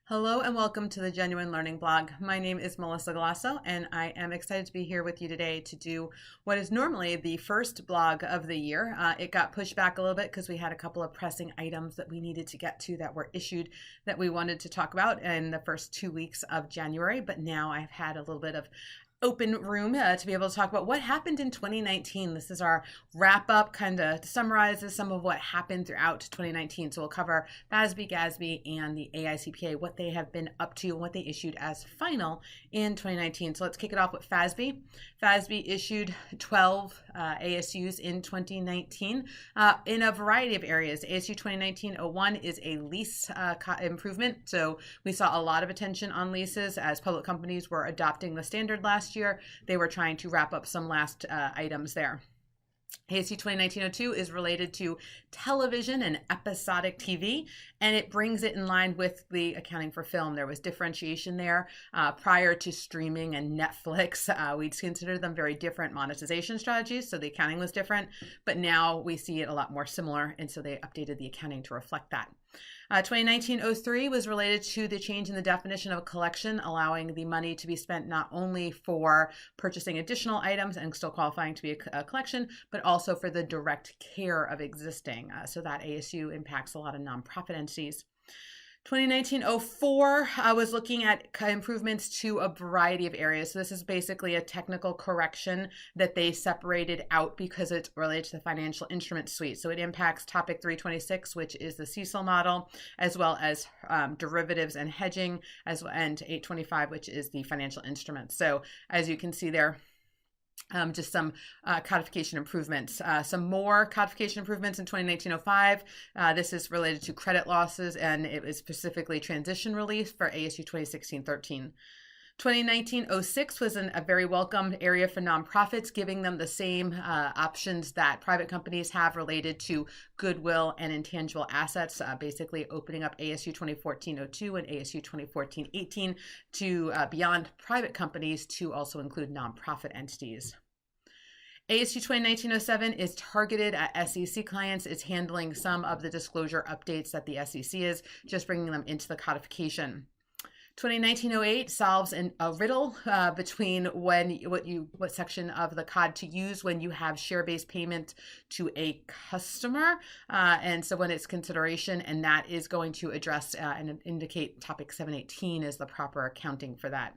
Hello and welcome to the Genuine Learning Blog. My name is Melissa Galasso and I am excited to be here with you today to do what is normally the first blog of the year. It got pushed back a little bit because we had a couple of pressing items that we needed to get to that were issued that we wanted to talk about in the first 2 weeks of January, but now I've had a little bit of open room to be able to talk about what happened in 2019. This is our wrap up, kind of summarizes some of what happened throughout 2019. So we'll cover FASB, GASB, and the AICPA, what they have been up to and what they issued as final in 2019. So let's kick it off with FASB. FASB issued 12 ASUs in 2019 in a variety of areas. ASU 2019-01 is a lease improvement. So we saw a lot of attention on leases as public companies were adopting the standard last year. They were trying to wrap up some last items there. ASU 2019-02 is related to television and episodic TV, and it brings it in line with the accounting for film. There was differentiation there prior to streaming and Netflix. We'd consider them very different monetization strategies, so the accounting was different, but now we see it a lot more similar, and so they updated the accounting to reflect that. 2019-03 was related to the change in the definition of a collection, allowing the money to be spent not only for purchasing additional items and still qualifying to be a collection, but also for the direct care of existing. So that ASU impacts a lot of nonprofit entities. 2019-04, I was looking at improvements to a variety of areas. So this is basically a technical correction that they separated out because it's related to the financial instrument suite. So it impacts topic 326, which is the CECL model, as well as derivatives and hedging, and 825, which is the financial instruments. So as you can see there, just some codification improvements. Some more codification improvements in 2019-05. This is related to credit losses, and it was specifically transition relief for ASU 2016-13. 2019-06 was a very welcomed area for nonprofits, giving them the same options that private companies have related to goodwill and intangible assets, basically opening up ASU 2014-02 and ASU 2014-18 to beyond private companies to also include nonprofit entities. ASU 2019-07 is targeted at SEC clients. It's handling some of the disclosure updates that the SEC is, just bringing them into the codification. 2019-08 solves a riddle between what section of the COD to use when you have share-based payment to a customer, and so when it's consideration, and that is going to address and indicate topic 718 is the proper accounting for that.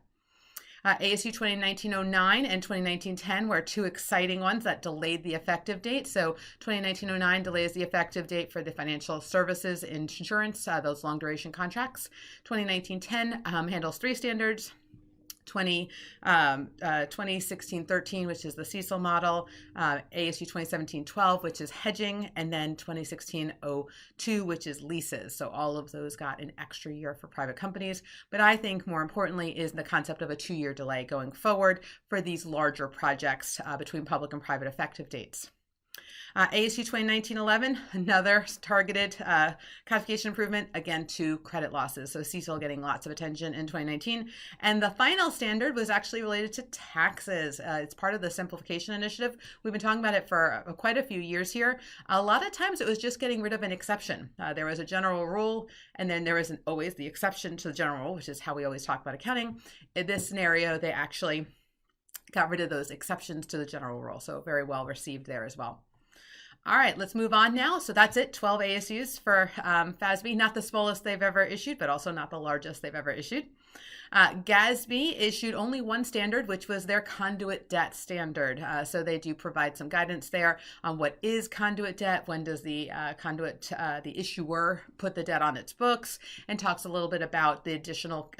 ASU 2019-09 and 2019-10 were two exciting ones that delayed the effective date. So 2019-09 delays the effective date for the financial services insurance, those long duration contracts. 2019-10 handles three standards. 2016-13, which is the CECL model, ASU 2017-12, which is hedging, and then 2016-02, which is leases. So all of those got an extra year for private companies. But I think more importantly is the concept of a 2-year delay going forward for these larger projects between public and private effective dates. ASU 2019-11, another targeted codification improvement, again, to credit losses. So CECL getting lots of attention in 2019. And the final standard was actually related to taxes. It's part of the simplification initiative. We've been talking about it for quite a few years here. A lot of times it was just getting rid of an exception. There was a general rule, and then there isn't always the exception to the general rule, which is how we always talk about accounting. In this scenario, they actually got rid of those exceptions to the general rule. So very well received there as well. All right, let's move on now. So that's it, 12 ASUs for FASB, not the smallest they've ever issued, but also not the largest they've ever issued. GASB issued only one standard, which was their conduit debt standard. So they do provide some guidance there on what is conduit debt, when does the the issuer put the debt on its books, and talks a little bit about the additional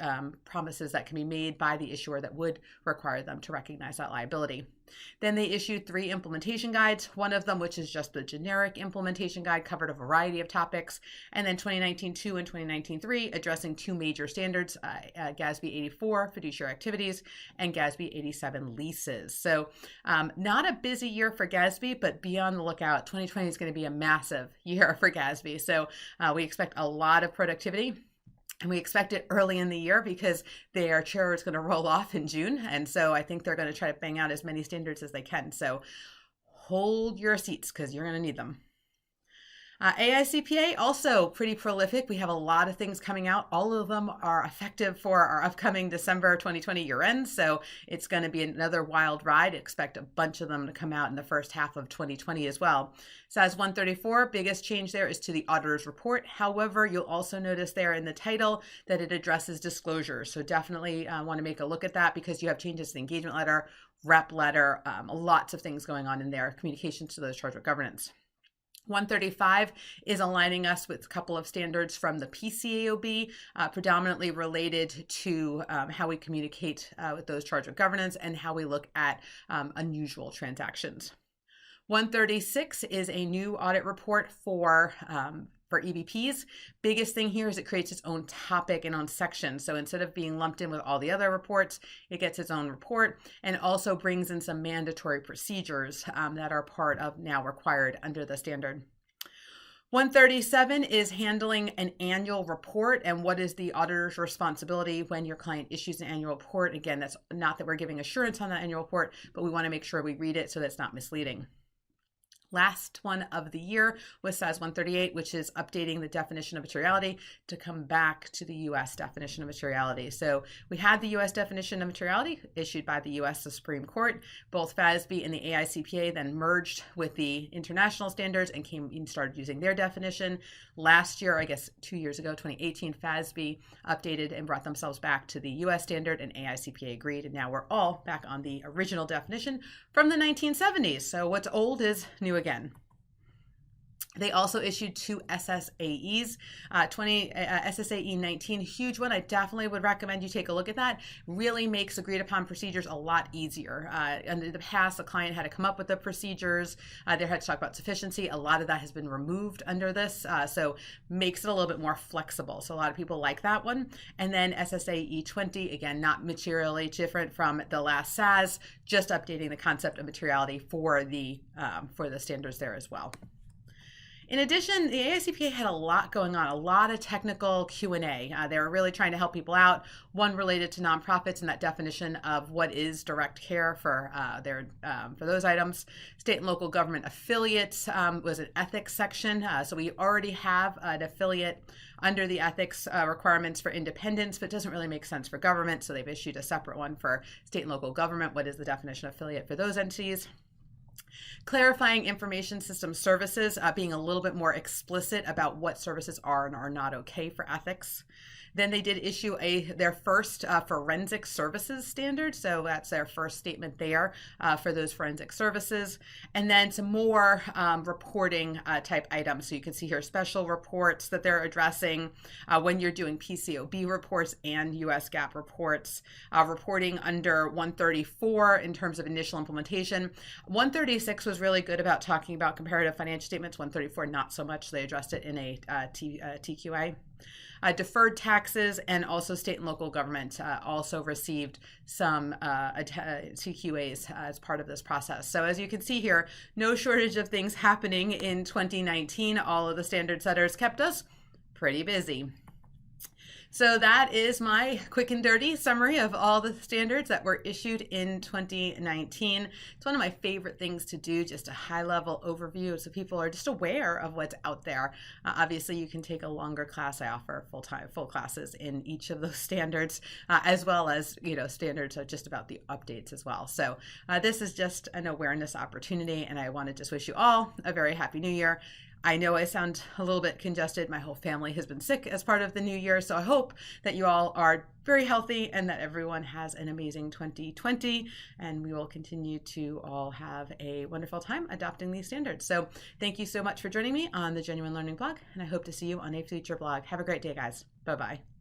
promises that can be made by the issuer that would require them to recognize that liability. Then they issued 3 implementation guides. One of them, which is just the generic implementation guide, covered a variety of topics. And then 2019-2 and 2019-3 addressing 2 major standards, GASB 84, fiduciary activities, and GASB 87, leases. So not a busy year for GASB, but be on the lookout. 2020 is going to be a massive year for GASB. So we expect a lot of productivity. And we expect it early in the year because their chair is going to roll off in June. And so I think they're going to try to bang out as many standards as they can. So hold your seats because you're going to need them. AICPA also pretty prolific. We have a lot of things coming out. All of them are effective for our upcoming December 2020 year end. So it's going to be another wild ride. Expect a bunch of them to come out in the first half of 2020 as well. SAS 134, biggest change there is to the auditor's report. However, you'll also notice there in the title that it addresses disclosures. So definitely want to make a look at that because you have changes to the engagement letter, rep letter, lots of things going on in there, communications to those charged with governance. 135 is aligning us with a couple of standards from the PCAOB, predominantly related to how we communicate with those charged with governance and how we look at unusual transactions. 136 is a new audit report for EBPs. Biggest thing here is it creates its own topic and own section. So instead of being lumped in with all the other reports, it gets its own report and also brings in some mandatory procedures that are part of now required under the standard. 137 is handling an annual report and what is the auditor's responsibility when your client issues an annual report. Again, that's not that we're giving assurance on that annual report, but we want to make sure we read it so that's not misleading. Last one of the year was SAS 138, which is updating the definition of materiality to come back to the U.S. definition of materiality. So we had the U.S. definition of materiality issued by the U.S. Supreme Court. Both FASB and the AICPA then merged with the international standards and came and started using their definition. Last year, I guess 2 years ago, 2018, FASB updated and brought themselves back to the U.S. standard, and AICPA agreed. And now we're all back on the original definition from the 1970s. So what's old is new again. They also issued 2 SSAEs, SSAE 19, huge one. I definitely would recommend you take a look at that. Really makes agreed upon procedures a lot easier. In the past, the client had to come up with the procedures. They had to talk about sufficiency. A lot of that has been removed under this, so makes it a little bit more flexible. So a lot of people like that one. And then SSAE 20, again, not materially different from the last SAS, just updating the concept of materiality for the standards there as well. In addition, the AICPA had a lot going on, a lot of technical Q&A. They were really trying to help people out. One related to nonprofits and that definition of what is direct care for those items. State and local government affiliates was an ethics section. So we already have an affiliate under the ethics requirements for independence, but it doesn't really make sense for government. So they've issued a separate one for state and local government. What is the definition of affiliate for those entities? Clarifying information system services, being a little bit more explicit about what services are and are not okay for ethics. Then they did issue their first forensic services standard. So that's their first statement there for those forensic services. And then some more reporting type items. So you can see here special reports that they're addressing when you're doing PCAOB reports and US GAAP reports. Reporting under 134 in terms of initial implementation. 136 was really good about talking about comparative financial statements. 134 not so much. They addressed it in a TQA. Deferred taxes and also state and local government also received some TQAs as part of this process. So as you can see here, no shortage of things happening in 2019. All of the standard setters kept us pretty busy. So that is my quick and dirty summary of all the standards that were issued in 2019. It's one of my favorite things to do, just a high-level overview so people are just aware of what's out there. Obviously, you can take a longer class. I offer full classes in each of those standards, as well as standards are just about the updates as well. So this is just an awareness opportunity, and I want to just wish you all a very happy New Year. I know I sound a little bit congested. My whole family has been sick as part of the new year, so I hope that you all are very healthy and that everyone has an amazing 2020, and we will continue to all have a wonderful time adopting these standards. So thank you so much for joining me on the Genuine Learning blog, and I hope to see you on a future blog. Have a great day, guys. Bye-bye.